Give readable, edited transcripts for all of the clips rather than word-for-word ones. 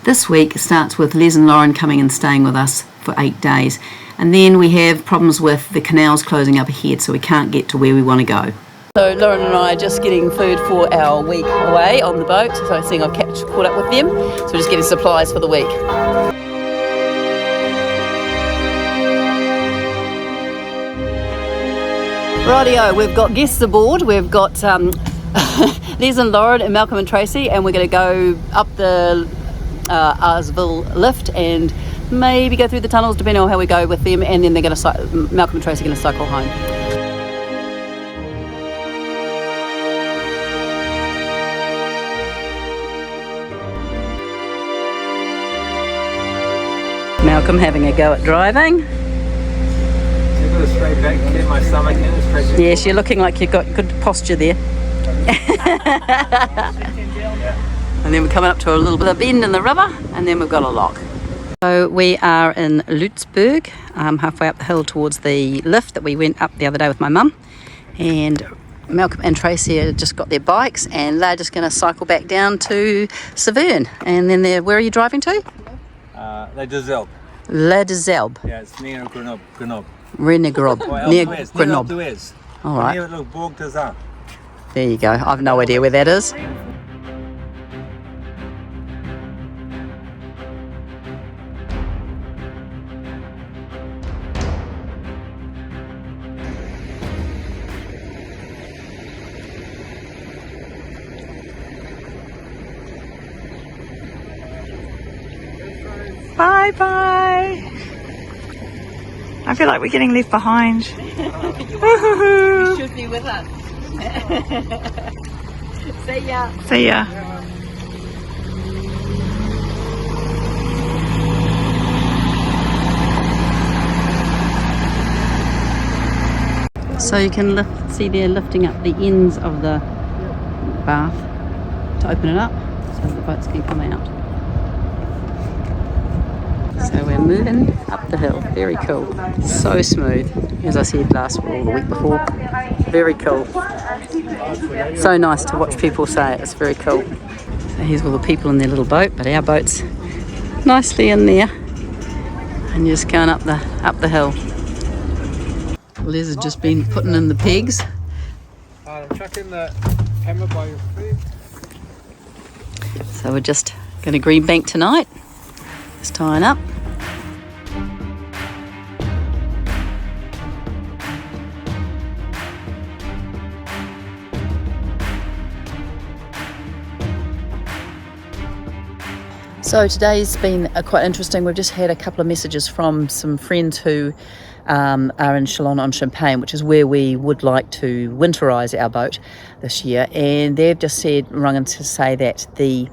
This week starts with Les and Lauren coming and staying with us for 8 days. And then we have problems with the canals closing up ahead, so we can't get to where we want to go. So Lauren and I are just getting food for our week away on the boat. So I think I've caught up with them. So we're just getting supplies for the week. Rightio, we've got guests aboard. We've got Les and Lauren and Malcolm and Tracy, and we're going to go up the Arsville lift and maybe go through the tunnels depending on how we go with them, and then they're going to Malcolm and Tracy are going to cycle home. Malcolm having a go at driving. Go straight back, get my stomach in. Yes, you're looking like you've got good posture there. And then we're coming up to a little bit of bend in the river, and then we've got a lock. So we are in Lutzburg, halfway up the hill towards the lift that we went up the other day with my mum. And Malcolm and Tracy have just got their bikes, and they're just going to cycle back down to Saverne. And then where are you driving to? La Dezelb. La Dezelb. Yeah, it's near Grenoble. Near Grenoble. All right. There you go. I've no idea where that is. Bye bye. I feel like we're getting left behind. You should be with us. See ya. See ya. So you can see they're lifting up the ends of the bath to open it up so the boats can come out. So we're moving up the hill. Very cool. So smooth. As I said the week before. Very cool. So nice to watch people say it. It's very cool. So here's all the people in their little boat, but our boat's nicely in there. And you're just going up the hill. Les has just been putting in the pegs. I'm chucking the hammer by your feet. So we're just going to green bank tonight. Just tying up. So today's been quite interesting. We've just had a couple of messages from some friends who are in Chalon-on-Champagne, which is where we would like to winterise our boat this year. And they've just rung in to say that the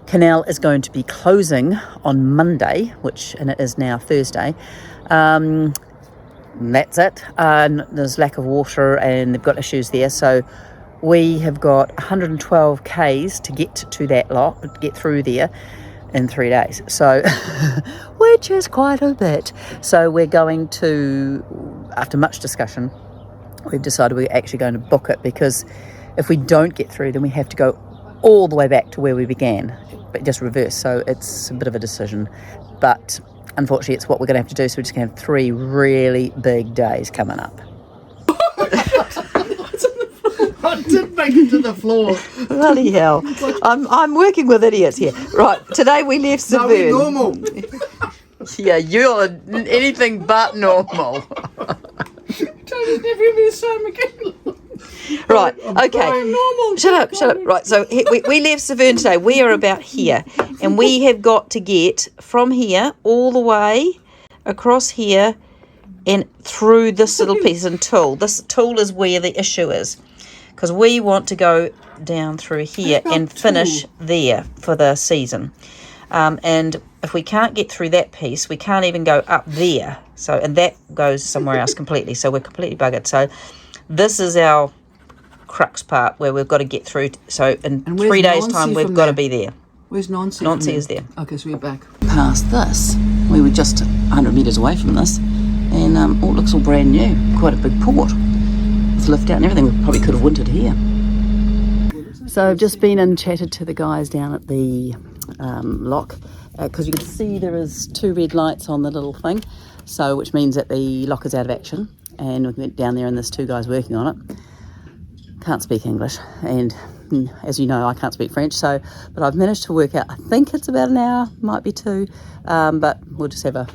Canal is going to be closing on Monday, and it is now Thursday. That's it. There's lack of water and they've got issues there. So we have got 112 k's to get to that lot, get through there in 3 days. So, which is quite a bit. So we're going to, after much discussion, we've decided we're actually going to book it, because if we don't get through, then we have to go all the way back to where we began, but just reverse. So it's a bit of a decision, but unfortunately it's what we're going to have to do. So we're just going to have 3 really big days coming up. I did make it to the floor. Bloody hell. I'm working with idiots here. Right, today we left Saverne. No, normal. Yeah, you're anything but normal. Tony's never going to be the same again. Right, okay. Shut up. Right, so we left Saverne today. We are about here. And we have got to get from here all the way across here and through this little piece and Tool. This Tool is where the issue is, because we want to go down through here and finish there for the season. And if we can't get through that piece, we can't even go up there. So, and that goes somewhere else completely. So we're completely buggered. So this is our crux part where we've got to get through. So in 3 days' time, we've got to be there. Where's Nancy? Nancy is there. Okay, so we're back. Past this, we were just 100 metres away from this, and it looks all brand new. Quite a big port. It's lift out and everything. We probably could have wintered here. So I've just been and chatted to the guys down at the lock, because you can see there is 2 red lights on the little thing, so which means that the lock is out of action. And we went down there and there's 2 guys working on it. Can't speak English, and as you know, I can't speak French, so but I've managed to work out, I think it's about an hour, might be 2, but we'll just have a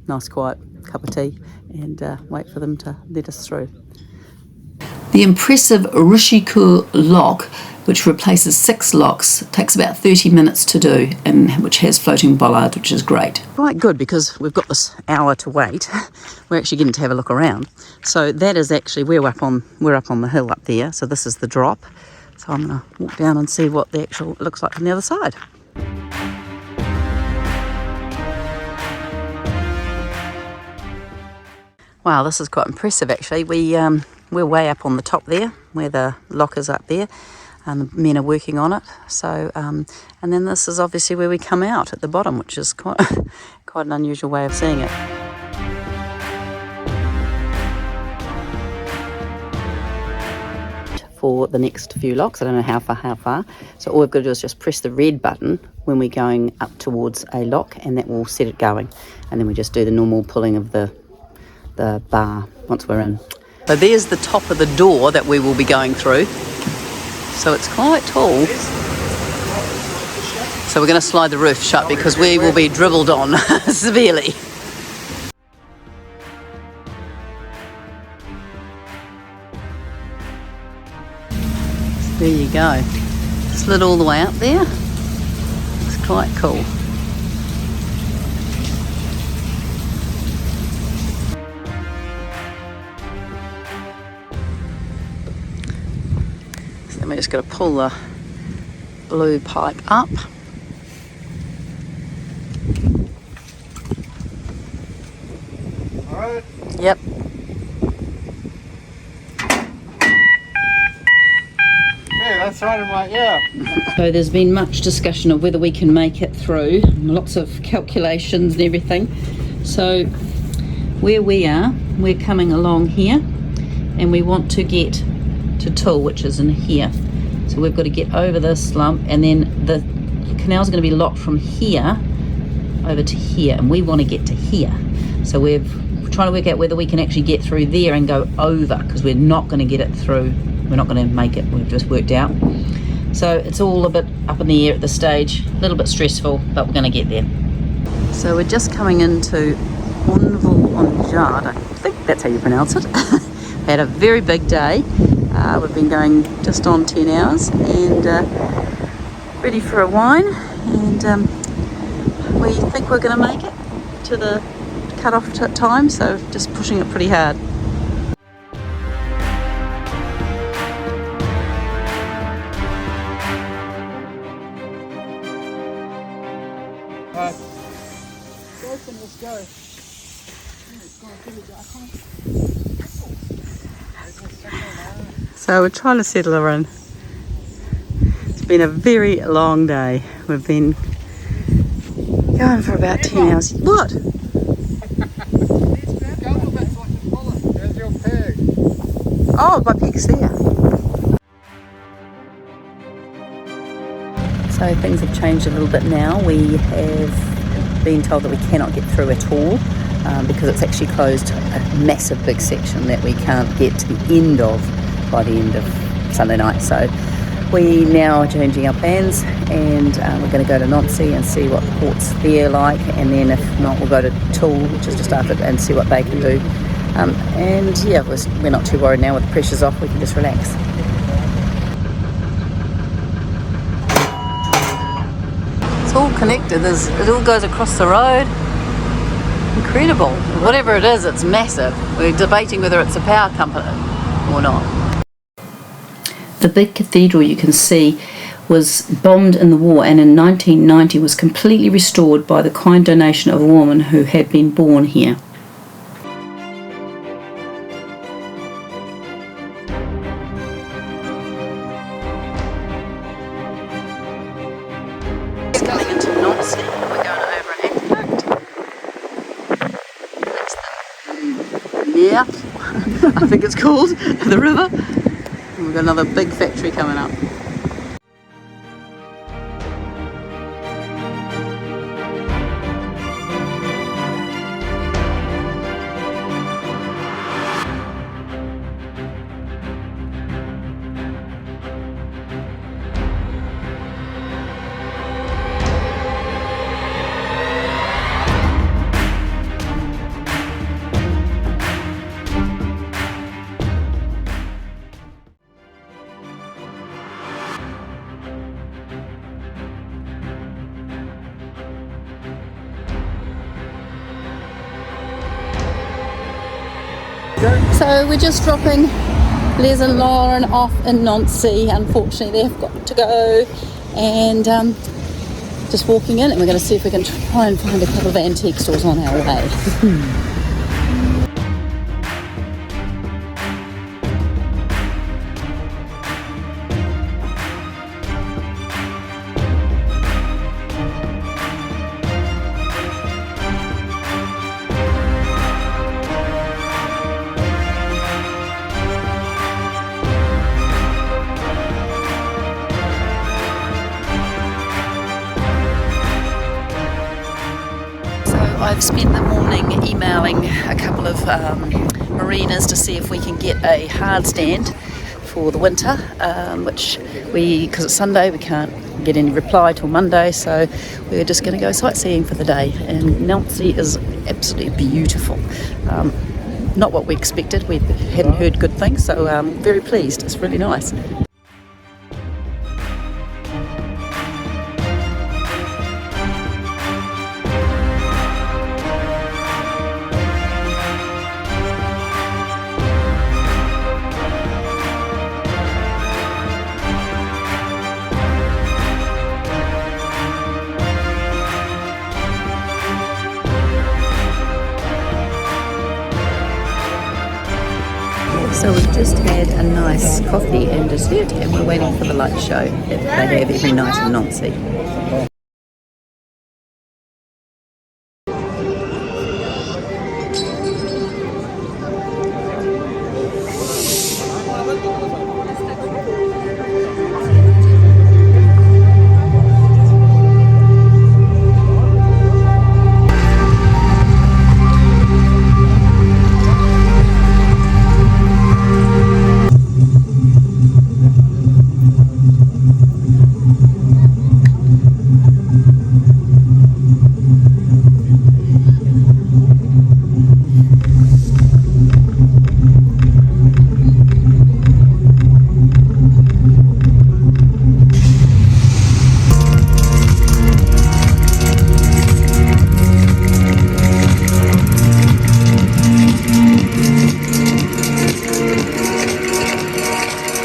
nice quiet cup of tea and wait for them to let us through. The impressive Rishiku lock, which replaces 6 locks, takes about 30 minutes to do, and which has floating bollard, which is great. Quite good, because we've got this hour to wait. We're actually getting to have a look around. So that is actually, we're up on the hill up there, so this is the drop. So I'm going to walk down and see what the actual looks like on the other side. Wow, this is quite impressive actually. We're way up on the top there, where the lock is up there, and the men are working on it. So, and then this is obviously where we come out at the bottom, which is quite an unusual way of seeing it. For the next few locks, I don't know how far. So all we've got to do is just press the red button when we're going up towards a lock, and that will set it going. And then we just do the normal pulling of the bar once we're in. So there's the top of the door that we will be going through. So it's quite tall. So we're going to slide the roof shut because we will be dribbled on severely. So there you go. Slid all the way up there. It's quite cool. We just got to pull the blue pipe up. All right. Yep. Yeah, that's right. I'm like, yeah. So there's been much discussion of whether we can make it through. Lots of calculations and everything. So where we are, we're coming along here, and we want to get to Tull, which is in here. So we've got to get over this lump, and then the canal's going to be locked from here over to here, and we want to get to here. So we're trying to work out whether we can actually get through there and go over, because we're not going to get it through. We're not going to make it. We've just worked out. So it's all a bit up in the air at this stage, a little bit stressful, but we're going to get there. So we're just coming into Onville on Jard. I think that's how you pronounce it. Had a very big day. We've been going just on 10 hours, and ready for a wine, and we think we're going to make it to the cut-off time, so just pushing it pretty hard. Let's go. So we're trying to settle her in. It's been a very long day. We've been going for about 10 hours. What? There's your pig. Oh, my pig's there. So things have changed a little bit now. We have been told that we cannot get through at all because it's actually closed a massive big section that we can't get to the end of by the end of Sunday night. So we now are changing our plans, and we're going to go to Nancy and see what the port's there like, and then if not, we'll go to Tull, which is just after, and see what they can do. And yeah, we're not too worried now with the pressure's off. We can just relax. It's all connected. It all goes across the road. Incredible. Whatever it is, it's massive. We're debating whether it's a power company or not. The big cathedral you can see was bombed in the war, and in 1990 was completely restored by the kind donation of a woman who had been born here. Coming into Nancy, we're going over an aqueduct. Yeah, I think it's called the river. And we've got another big factory coming up. So we're just dropping Les and Lauren off in Nancy. Unfortunately, they've got to go, and just walking in, and we're going to see if we can try and find a couple of antique stores on our way. I've spent the morning emailing a couple of marinas to see if we can get a hard stand for the winter, because it's Sunday, we can't get any reply till Monday, so we're just going to go sightseeing for the day. And Nancy is absolutely beautiful. Not what we expected, we hadn't heard good things, so I'm very pleased. It's really nice. So we've just had a nice coffee and dessert, and we're waiting for the light show that they have every night in Nancy.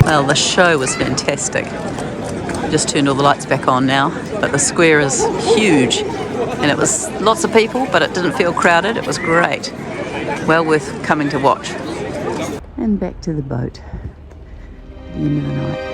Well, the show was fantastic. Just turned all the lights back on now, but the square is huge, and it was lots of people, but it didn't feel crowded. It was great. Well worth coming to watch. And back to the boat. The end of the night.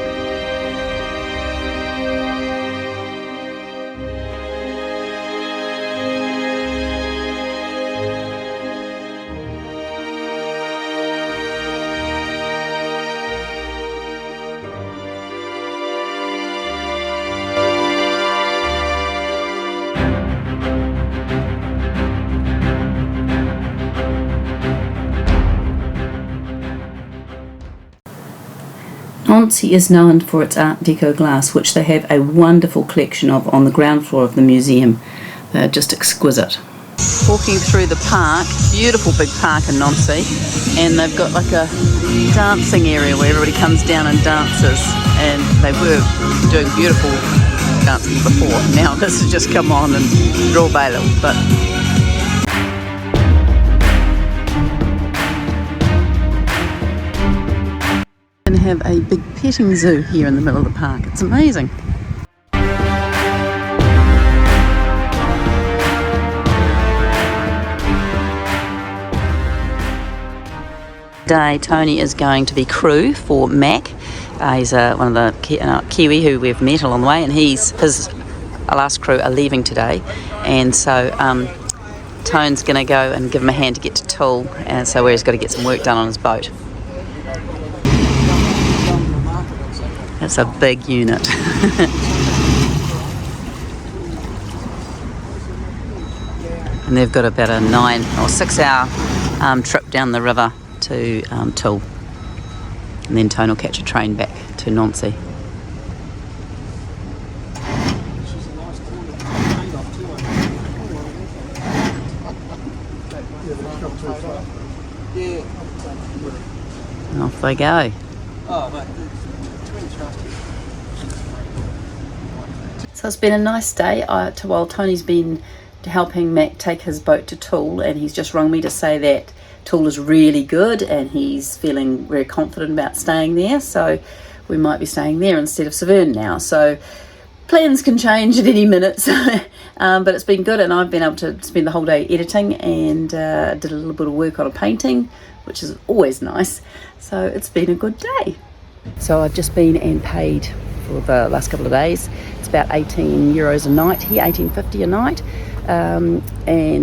Nancy is known for its Art Deco glass, which they have a wonderful collection of on the ground floor of the museum. They're just exquisite. Walking through the park, beautiful big park in Nancy, and they've got like a dancing area where everybody comes down and dances, and they were doing beautiful dancing before. Now this has just come on and draw bail, but have a big petting zoo here in the middle of the park. It's amazing. Today Tony is going to be crew for Mac. He's one of the Kiwi who we've met along the way, and his last crew are leaving today, and so Tone's going to go and give him a hand to get to Tulle, and so where he's got to get some work done on his boat. It's a big unit. And they've got about a 9 or 6 hour trip down the river to Tulle. And then Tone will catch a train back to Nancy. And off they go. So it's been a nice day while Tony's been helping Mac take his boat to Tulle, and he's just rung me to say that Tool is really good and he's feeling very confident about staying there, so we might be staying there instead of Saverne now. So plans can change at any minute, so, but it's been good, and I've been able to spend the whole day editing and did a little bit of work on a painting, which is always nice. So it's been a good day. So I've just been and paid for the last couple of days. It's about €18 a night here, $18.50 a night, and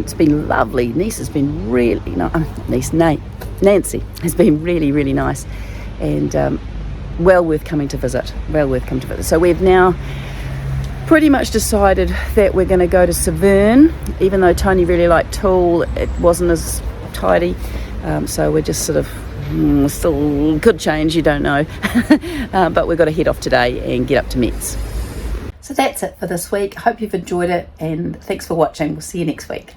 it's been lovely. Niece has been really nice. Nancy has been really, really nice, and well worth coming to visit. So we've now pretty much decided that we're going to go to Saverne, even though Tony really liked Tool. It wasn't as tidy, so we're just sort of still could change, you don't know. But we've got to head off today and get up to Metz. So that's it for this week. Hope you've enjoyed it, and thanks for watching. We'll see you next week.